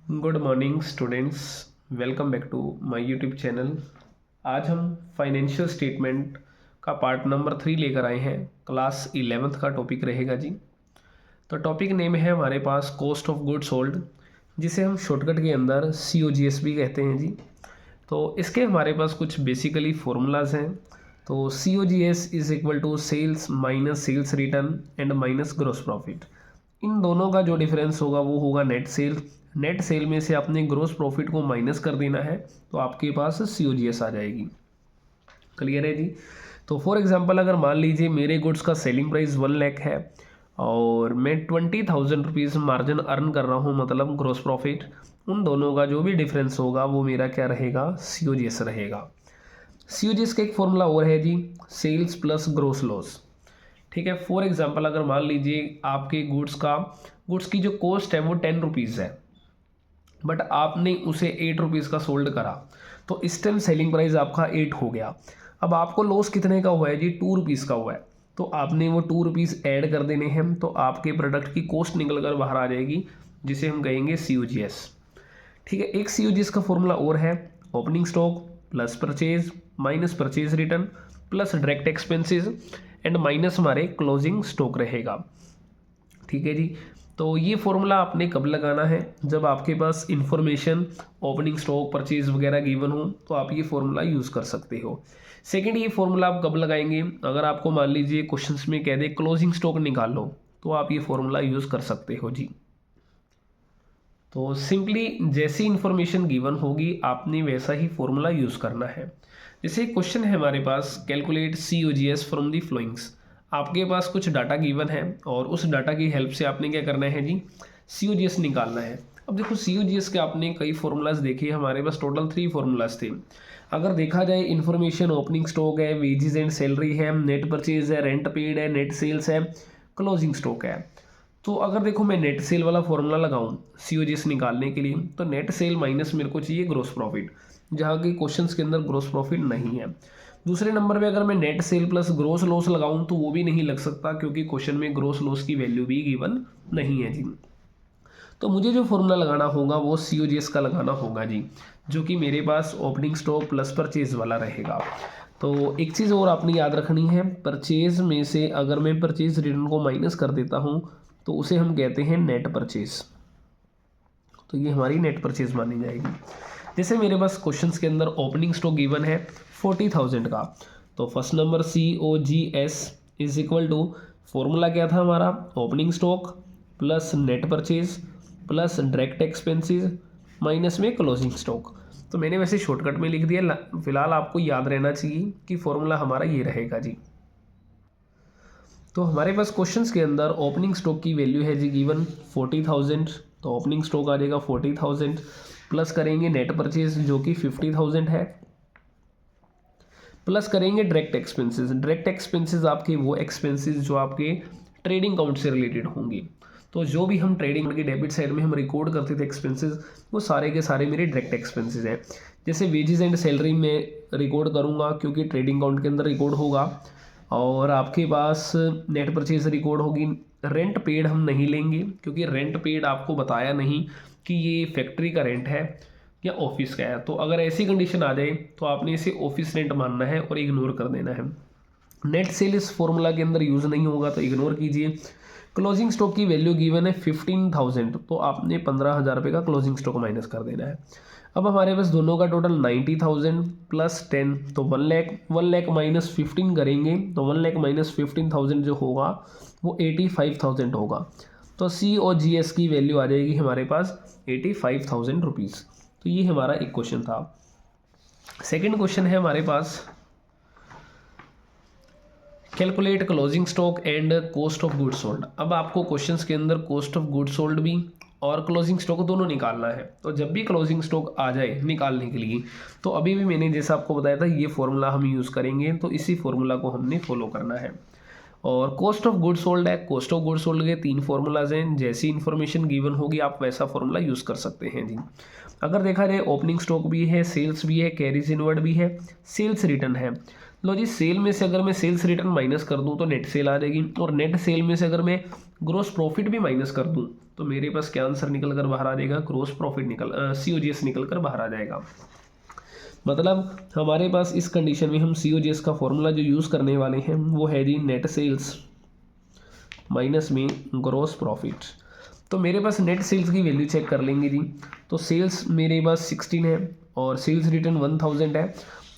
Good morning students, welcome back to my YouTube channel. आज हम financial statement का part number 3 लेकर आए हैं। क्लास 11th का टॉपिक रहेगा जी। तो टॉपिक नेम है हमारे पास कॉस्ट ऑफ गुड्स सोल्ड, जिसे हम शॉर्टकट के अंदर COGS भी कहते हैं जी। तो इसके हमारे पास कुछ बेसिकली फॉर्मूलाज हैं। तो COGS is equal to sales minus sales return and minus gross profit. इन दोनों का जो डिफरेंस होगा वो होगा नेट सेल। नेट सेल में से आपने ग्रोस प्रॉफिट को माइनस कर देना है, तो आपके पास COGS आ जाएगी। क्लियर है जी। तो फॉर एग्जांपल अगर मान लीजिए मेरे गुड्स का सेलिंग प्राइस 1 लाख है और मैं 20,000 रुपीज़ मार्जिन अर्न कर रहा हूँ, मतलब ग्रोस प्रॉफिट। उन दोनों का जो भी डिफरेंस होगा वो मेरा क्या रहेगा, COGS रहेगा। COGS का एक फॉर्मूला और है जी, सेल्स प्लस ग्रोस लॉस। ठीक है। फॉर एग्जांपल अगर मान लीजिए आपके गुड्स की जो कॉस्ट है वो 10 रुपीज़ है, बट आपने उसे 8 रुपीज़ का सोल्ड करा, तो इस टाइम सेलिंग प्राइस आपका 8 हो गया। अब आपको लॉस कितने का हुआ है जी, 2 रुपीज़ का हुआ है। तो आपने वो 2 रुपीज़ ऐड कर देने हैं, तो आपके प्रोडक्ट की कॉस्ट निकल कर बाहर आ जाएगी, जिसे हम कहेंगे COGS। ठीक है। एक COGS का फॉर्मूला और है, opening stock plus purchase minus purchase return plus direct expenses and minus हमारे क्लोजिंग स्टॉक रहेगा। ठीक है जी। तो ये फॉर्मूला आपने कब लगाना है, जब आपके पास इंफॉर्मेशन ओपनिंग स्टॉक परचेज वगैरह गिवन हो, तो आप ये फॉर्मूला यूज़ कर सकते हो। सेकंड, ये फॉर्मूला आप कब लगाएंगे, अगर आपको मान लीजिए क्वेश्चंस में कह दे क्लोजिंग स्टॉक निकाल लो, तो आप ये फॉर्मूला यूज़ कर सकते हो जी। तो सिंपली जैसी इंफॉर्मेशन गिवन होगी आपने वैसा ही फॉर्मूला यूज़ करना है। जैसे क्वेश्चन है हमारे पास, कैलकुलेट COGS फ्रॉम दी फ्लोइंग्स। आपके पास कुछ डाटा गिवन है और उस डाटा की हेल्प से आपने क्या करना है जी, COGS निकालना है। अब देखो COGS के आपने कई फॉर्मूलाज देखे, हमारे पास टोटल 3 फॉर्मूलाज थे। अगर देखा जाए, इन्फॉर्मेशन ओपनिंग स्टॉक है, वेजेस एंड सैलरी है, नेट परचेज है, रेंट पेड है, नेट सेल्स है, क्लोजिंग स्टॉक है। तो अगर देखो मैं नेट सेल वाला फॉर्मूला लगाऊं COGS निकालने के लिए, तो नेट सेल माइनस मेरे को चाहिए ग्रोस प्रॉफिट, जहाँ की क्वेश्चंस के अंदर ग्रोस प्रॉफिट नहीं है। दूसरे नंबर पे अगर मैं net sale plus gross loss लगाऊं तो वो भी नहीं लग सकता, क्योंकि क्वेश्चन में ग्रोस लॉस की वैल्यू भी गिवन नहीं है जी। तो मुझे जो फॉर्मूला लगाना होगा वो COGS का लगाना होगा जी, जो कि मेरे पास ओपनिंग स्टॉक प्लस परचेज वाला रहेगा। तो एक चीज़ और आपने याद रखनी है, परचेज में से अगर मैं परचेज रिटर्न को माइनस कर देता हूँ तो उसे हम कहते हैं नेट परचेज। तो ये हमारी नेट परचेज मानी जाएगी। जैसे मेरे पास क्वेश्चंस के अंदर ओपनिंग स्टॉक गिवन है 40,000 का, तो first number COGS is equal to, formula क्या था हमारा, opening stock plus net purchase plus direct expenses minus में क्लोजिंग स्टॉक। तो मैंने वैसे शॉर्टकट में लिख दिया, फिलहाल आपको याद रहना चाहिए कि फॉर्मूला हमारा ये रहेगा जी। तो हमारे पास क्वेश्चंस के अंदर ओपनिंग स्टॉक की वैल्यू है जी गिवन 40,000, तो ओपनिंग स्टॉक आ जाएगा 40,000 प्लस करेंगे नेट परचेज जो कि 50,000 है, प्लस करेंगे डायरेक्ट एक्सपेंसेस। डायरेक्ट एक्सपेंसेस आपके वो एक्सपेंसेस जो आपके ट्रेडिंग अकाउंट से रिलेटेड होंगे। तो जो भी हम ट्रेडिंग की डेबिट साइड में हम रिकॉर्ड करते थे एक्सपेंसेस, वो सारे के सारे मेरे डायरेक्ट एक्सपेंसेस हैं। जैसे वेजेस एंड सैलरी में रिकॉर्ड करूँगा क्योंकि ट्रेडिंग अकाउंट के अंदर रिकॉर्ड होगा, और आपके पास नेट परचेज रिकॉर्ड होगी। रेंट पेड हम नहीं लेंगे क्योंकि रेंट पेड आपको बताया नहीं कि ये फैक्ट्री का रेंट है या ऑफिस का है। तो अगर ऐसी कंडीशन आ जाए तो आपने इसे ऑफिस रेंट मानना है और इग्नोर कर देना है। नेट सेल इस फॉर्मूला के अंदर यूज़ नहीं होगा, तो इग्नोर कीजिए। क्लोजिंग स्टॉक की वैल्यू गिवन है 15,000, तो आपने 15,000 रुपये का क्लोजिंग स्टॉक माइनस कर देना है। अब हमारे पास दोनों का टोटल 90,000 प्लस 10, तो 1 लाख। 1 लाख माइनस 15 करेंगे तो 1 लाख माइनस 15,000 जो होगा वो 85,000 होगा। तो COGS की वैल्यू आ जाएगी हमारे पास 85,000 रुपीज़। तो ये हमारा एक क्वेश्चन था। सेकंड क्वेश्चन है हमारे पास, calculate closing stock and cost of goods sold. अब आपको क्वेश्चंस के अंदर कॉस्ट ऑफ गुड्स सोल्ड भी और क्लोजिंग स्टॉक दोनों निकालना है। तो जब भी क्लोजिंग स्टॉक आ जाए निकालने के लिए, तो अभी भी मैंने जैसा आपको बताया था ये फॉर्मूला हम यूज़ करेंगे, तो इसी फॉर्मूला को हमने फॉलो करना है। और कॉस्ट ऑफ गुड्स सोल्ड है, कॉस्ट ऑफ गुड्स सोल्ड के 3 फॉर्मूलाज हैं, जैसी इन्फॉर्मेशन गिवन होगी आप वैसा फॉर्मूला यूज़ कर सकते हैं जी। अगर देखा जाए, ओपनिंग स्टॉक भी है, सेल्स भी है, कैरीज इनवर्ड भी है, सेल्स रिटर्न है। लो जी, सेल में से अगर मैं सेल्स रिटर्न माइनस कर दूं तो नेट सेल आ जाएगी, और नेट सेल में से अगर मैं ग्रोस प्रॉफिट भी माइनस कर दूं तो मेरे पास क्या आंसर निकल कर बाहर आ जाएगा, ग्रॉस प्रॉफिट COGS निकल कर बाहर आ जाएगा। मतलब हमारे पास इस कंडीशन में हम COGS का फॉर्मूला जो यूज़ करने वाले हैं वो है जी नेट सेल्स माइनस में ग्रॉस प्रॉफिट। तो मेरे पास नेट सेल्स की वैल्यू चेक कर लेंगे जी। तो सेल्स मेरे पास 16 है और सेल्स रिटर्न 1000 है,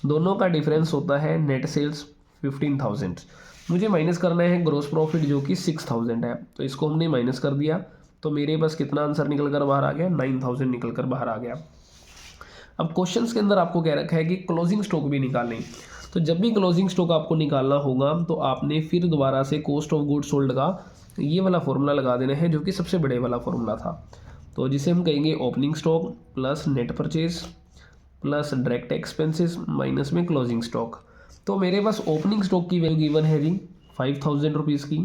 दोनों का डिफरेंस होता है नेट सेल्स 15,000। मुझे माइनस करना है ग्रॉस प्रॉफिट जो कि 6000 है, तो इसको हमने माइनस कर दिया। तो मेरे पास कितना आंसर निकल कर बाहर आ गया, 9000 निकल कर बाहर आ गया। अब क्वेश्चंस के अंदर आपको कह रखा है कि क्लोजिंग स्टॉक भी निकालें। तो जब भी क्लोजिंग स्टॉक आपको निकालना होगा तो आपने फिर दोबारा से कॉस्ट ऑफ गुड्स सोल्ड का ये वाला फॉर्मूला लगा देना है जो कि सबसे बड़े वाला फॉर्मूला था। तो जिसे हम कहेंगे opening stock plus net purchase plus direct expenses minus में क्लोजिंग स्टॉक। तो मेरे पास ओपनिंग स्टॉक की वैल्यू गिवन है जी 5000 रुपीज़ की।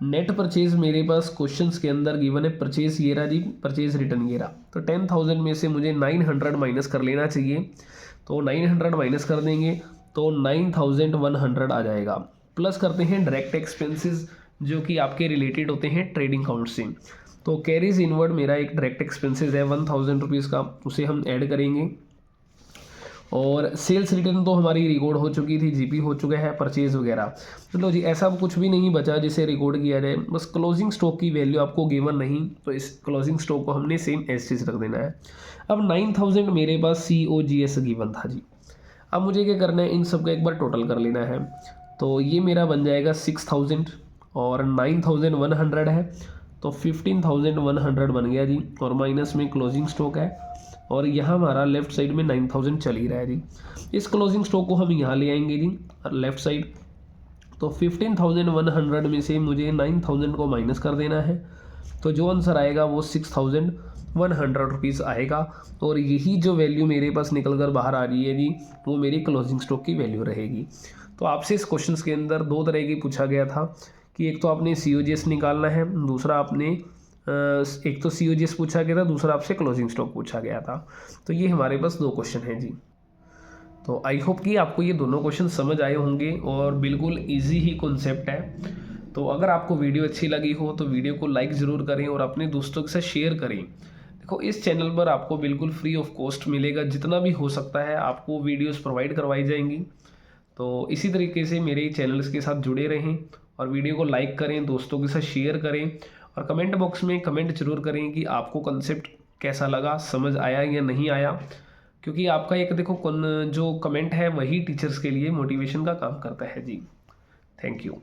नेट परचेज मेरे पास क्वेश्चंस के अंदर गिवन है परचेज ये रहा जी, परचेज रिटर्न ये रहा। तो 10,000 में से मुझे 900 माइनस कर लेना चाहिए। तो 900 माइनस कर देंगे तो 9100 आ जाएगा। प्लस करते हैं डायरेक्ट एक्सपेंसेस जो कि आपके रिलेटेड होते हैं ट्रेडिंग काउंट से। तो कैरीज इनवर्ड मेरा एक डायरेक्ट एक्सपेंसेस है 1000 रुपीज़ का, उसे हम ऐड करेंगे। और सेल्स रिटर्न तो हमारी रिकॉर्ड हो चुकी थी, जीपी हो चुका है, परचेज वगैरह। चलो जी ऐसा कुछ भी नहीं बचा जिसे रिकॉर्ड किया जाए, बस क्लोजिंग स्टॉक की वैल्यू आपको गिवन नहीं, तो इस क्लोजिंग स्टॉक को हमने सेम एज चीज रख देना है। अब 9000 मेरे पास COGS गिवन था जी। अब मुझे क्या करना है, इन सब का एक बार टोटल कर लेना है। तो ये मेरा बन जाएगा 6000 और 9100 है, तो 15100 बन गया जी। और माइनस में क्लोजिंग स्टॉक है और यहाँ हमारा लेफ्ट साइड में 9000 चल ही रहा है जी। इस क्लोजिंग स्टॉक को हम यहाँ ले आएंगे जी लेफ्ट साइड। तो 15100 में से मुझे 9000 को माइनस कर देना है, तो जो आंसर आएगा वो 6100 रुपीज़ आएगा। और यही जो वैल्यू मेरे पास निकल कर बाहर आ रही है जी वो मेरी क्लोजिंग स्टॉक की वैल्यू रहेगी। तो आपसे इस क्वेश्चन के अंदर दो तरह की पूछा गया था कि एक तो आपने COGS निकालना है, दूसरा आपने एक तो COGS पूछा गया था, दूसरा आपसे क्लोजिंग स्टॉक पूछा गया था। तो ये हमारे पास दो क्वेश्चन हैं जी। तो आई होप कि आपको ये दोनों क्वेश्चन समझ आए होंगे और बिल्कुल इजी ही कॉन्सेप्ट है। तो अगर आपको वीडियो अच्छी लगी हो तो वीडियो को लाइक ज़रूर करें और अपने दोस्तों के साथ शेयर करें। देखो इस चैनल पर आपको बिल्कुल फ्री ऑफ कॉस्ट मिलेगा, जितना भी हो सकता है आपको वीडियोस प्रोवाइड करवाई जाएंगी। तो इसी तरीके से मेरे चैनल्स के साथ जुड़े रहें और वीडियो को लाइक करें, दोस्तों के साथ शेयर करें और कमेंट बॉक्स में कमेंट जरूर करें कि आपको कंसेप्ट कैसा लगा, समझ आया या नहीं आया। क्योंकि आपका एक देखो जो कमेंट है वही टीचर्स के लिए मोटिवेशन का काम करता है जी। Thank you.